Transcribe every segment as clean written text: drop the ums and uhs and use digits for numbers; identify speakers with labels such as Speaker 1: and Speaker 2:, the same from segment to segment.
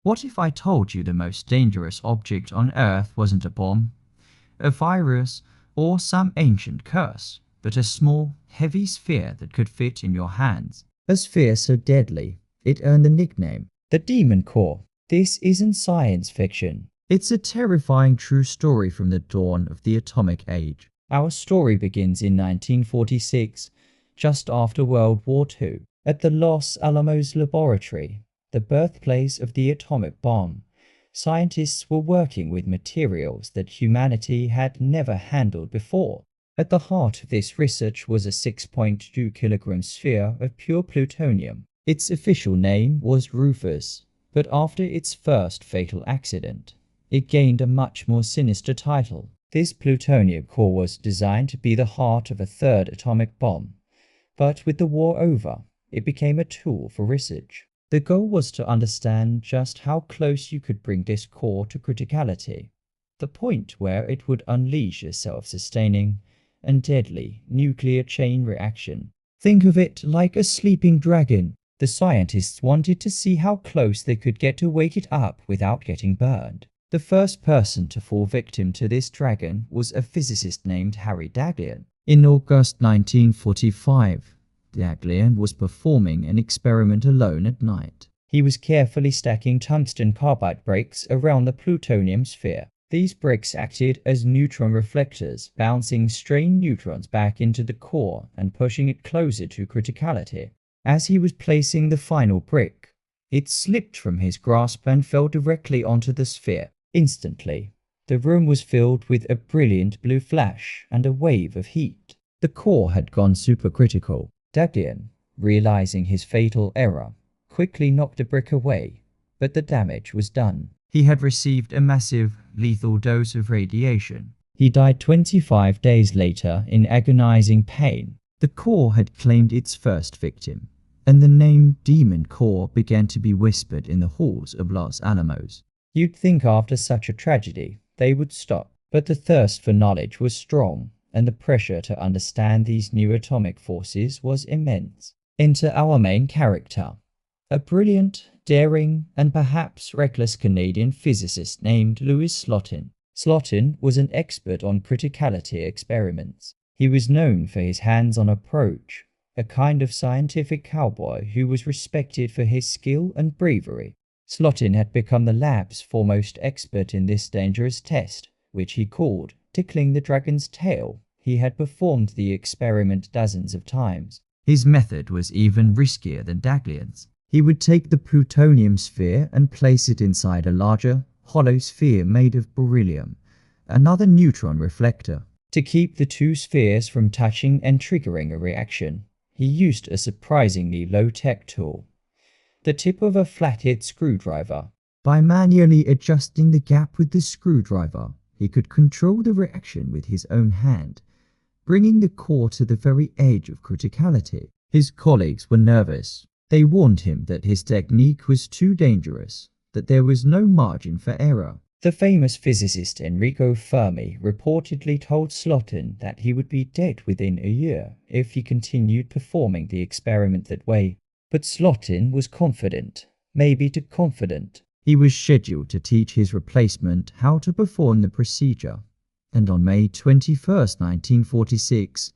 Speaker 1: What if I told you the most dangerous object on Earth wasn't a bomb, a virus, or some ancient curse, but a small, heavy sphere that could fit in your hands? A sphere so deadly, it earned the nickname the Demon Core. This isn't science fiction. It's a terrifying true story from the dawn of the atomic age. Our story begins in 1946, just after World War II, at the Los Alamos Laboratory, the birthplace of the atomic bomb. Scientists were working with materials that humanity had never handled before. At the heart of this research was a 6.2 kilogram sphere of pure plutonium. Its official name was Rufus, but after its first fatal accident, it gained a much more sinister title. This plutonium core was designed to be the heart of a third atomic bomb, but with the war over, it became a tool for research. The goal was to understand just how close you could bring this core to criticality, the point where it would unleash a self-sustaining and deadly nuclear chain reaction. Think of it like a sleeping dragon. The scientists wanted to see how close they could get to wake it up without getting burned. The first person to fall victim to this dragon was a physicist named Harry Daghlian. In August 1945, Daghlian was performing an experiment alone at night. He was carefully stacking tungsten carbide bricks around the plutonium sphere. These bricks acted as neutron reflectors, bouncing stray neutrons back into the core and pushing it closer to criticality. As he was placing the final brick, it slipped from his grasp and fell directly onto the sphere. Instantly, the room was filled with a brilliant blue flash and a wave of heat. The core had gone supercritical. Daghlian, realizing his fatal error, quickly knocked the brick away, but the damage was done. He had received a massive, lethal dose of radiation. He died 25 days later in agonizing pain. The core had claimed its first victim, and the name Demon Core began to be whispered in the halls of Los Alamos. You'd think after such a tragedy, they would stop, but the thirst for knowledge was strong, and the pressure to understand these new atomic forces was immense. Enter our main character, a brilliant, daring, and perhaps reckless Canadian physicist named Louis Slotin. Slotin was an expert on criticality experiments. He was known for his hands-on approach, a kind of scientific cowboy who was respected for his skill and bravery. Slotin had become the lab's foremost expert in this dangerous test, which he called tickling the dragon's tail. He had performed the experiment dozens of times. His method was even riskier than Daghlian's. He would take the plutonium sphere and place it inside a larger, hollow sphere made of beryllium, another neutron reflector. To keep the two spheres from touching and triggering a reaction, he used a surprisingly low-tech tool, the tip of a flathead screwdriver. By manually adjusting the gap with the screwdriver, he could control the reaction with his own hand, bringing the core to the very edge of criticality. His colleagues were nervous. They warned him that his technique was too dangerous, that there was no margin for error. The famous physicist Enrico Fermi reportedly told Slotin that he would be dead within a year if he continued performing the experiment that way. But Slotin was confident, maybe too confident. He was scheduled to teach his replacement how to perform the procedure, and on May 21, 1946,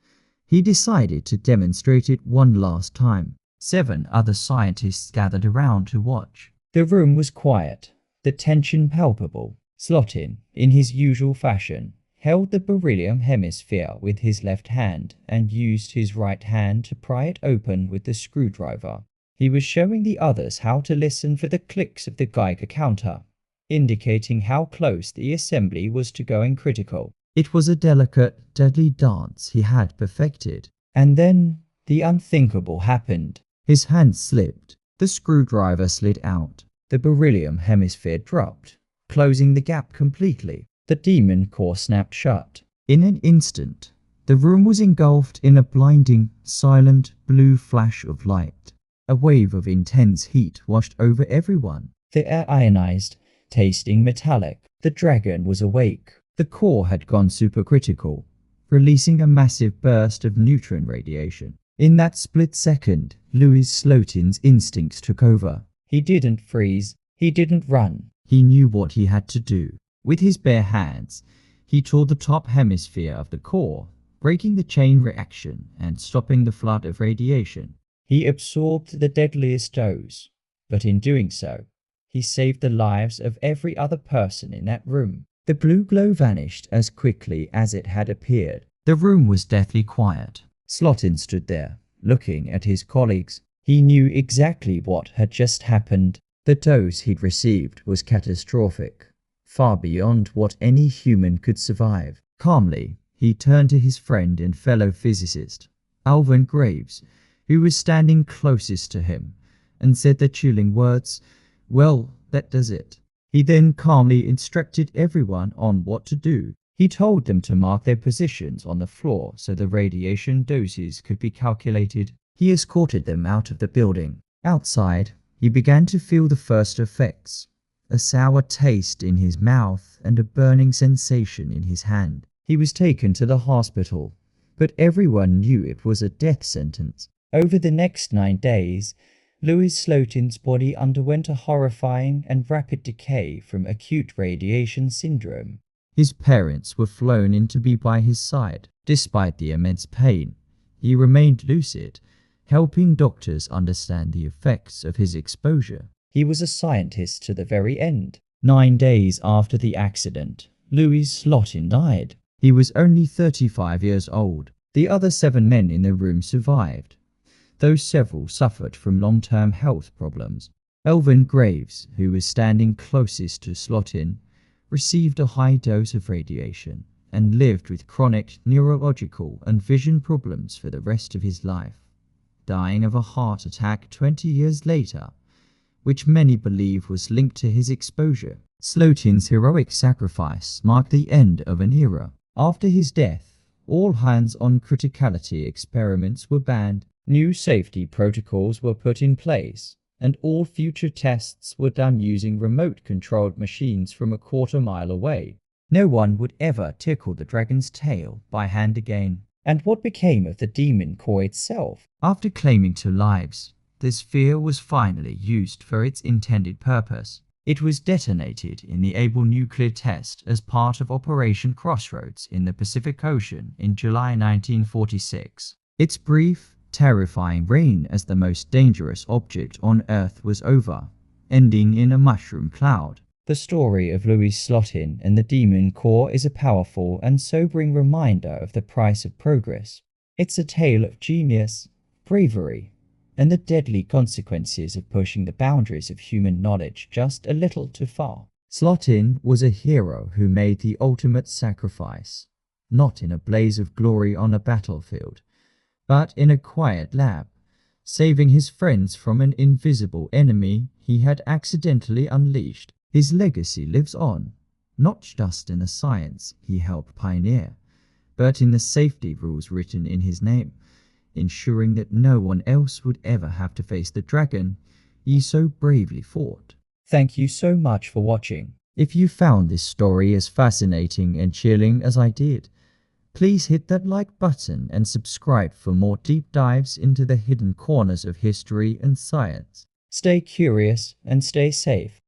Speaker 1: he decided to demonstrate it one last time. 7 other scientists gathered around to watch. The room was quiet, the tension palpable. Slotin, in his usual fashion, held the beryllium hemisphere with his left hand and used his right hand to pry it open with the screwdriver. He was showing the others how to listen for the clicks of the Geiger counter, indicating how close the assembly was to going critical. It was a delicate, deadly dance he had perfected. And then the unthinkable happened. His hand slipped. The screwdriver slid out. The beryllium hemisphere dropped, closing the gap completely. The demon core snapped shut. In an instant, the room was engulfed in a blinding, silent blue flash of light. A wave of intense heat washed over everyone. The air ionized, tasting metallic. The dragon was awake. The core had gone supercritical, releasing a massive burst of neutron radiation. In that split second, Louis Slotin's instincts took over. He didn't freeze. He didn't run. He knew what he had to do. With his bare hands, he tore the top hemisphere of the core, breaking the chain reaction and stopping the flood of radiation. He absorbed the deadliest dose, but in doing so, he saved the lives of every other person in that room. The blue glow vanished as quickly as it had appeared. The room was deathly quiet. Slotin stood there, looking at his colleagues. He knew exactly what had just happened. The dose he'd received was catastrophic, far beyond what any human could survive. Calmly, he turned to his friend and fellow physicist, Alvin Graves, who was standing closest to him, and said the chilling words, "Well, that does it." He then calmly instructed everyone on what to do. He told them to mark their positions on the floor so the radiation doses could be calculated. He escorted them out of the building. Outside, he began to feel the first effects, a sour taste in his mouth and a burning sensation in his hand. He was taken to the hospital, but everyone knew it was a death sentence. Over the next 9 days, Louis Slotin's body underwent a horrifying and rapid decay from acute radiation syndrome. His parents were flown in to be by his side. Despite the immense pain, he remained lucid, helping doctors understand the effects of his exposure. He was a scientist to the very end. 9 days after the accident, Louis Slotin died. He was only 35 years old. The other 7 men in the room survived, though several suffered from long-term health problems. Alvin Graves, who was standing closest to Slotin, received a high dose of radiation and lived with chronic neurological and vision problems for the rest of his life, dying of a heart attack 20 years later, which many believe was linked to his exposure. Slotin's heroic sacrifice marked the end of an era. After his death, all hands-on criticality experiments were banned, new safety protocols were put in place, and all future tests were done using remote-controlled machines from a quarter-mile away. No one would ever tickle the dragon's tail by hand again. And what became of the demon core itself? After claiming 2 lives, the sphere was finally used for its intended purpose. It was detonated in the Able nuclear test as part of Operation Crossroads in the Pacific Ocean in July 1946. Its brief, terrifying reign as the most dangerous object on Earth was over, ending in a mushroom cloud. The story of Louis Slotin and the Demon Core is a powerful and sobering reminder of the price of progress. It's a tale of genius, bravery, and the deadly consequences of pushing the boundaries of human knowledge just a little too far. Slotin was a hero who made the ultimate sacrifice, not in a blaze of glory on a battlefield, but in a quiet lab, saving his friends from an invisible enemy he had accidentally unleashed. His legacy lives on, not just in the science he helped pioneer, but in the safety rules written in his name, ensuring that no one else would ever have to face the dragon he so bravely fought. Thank you so much for watching. If you found this story as fascinating and chilling as I did, please hit that like button and subscribe for more deep dives into the hidden corners of history and science. Stay curious and stay safe.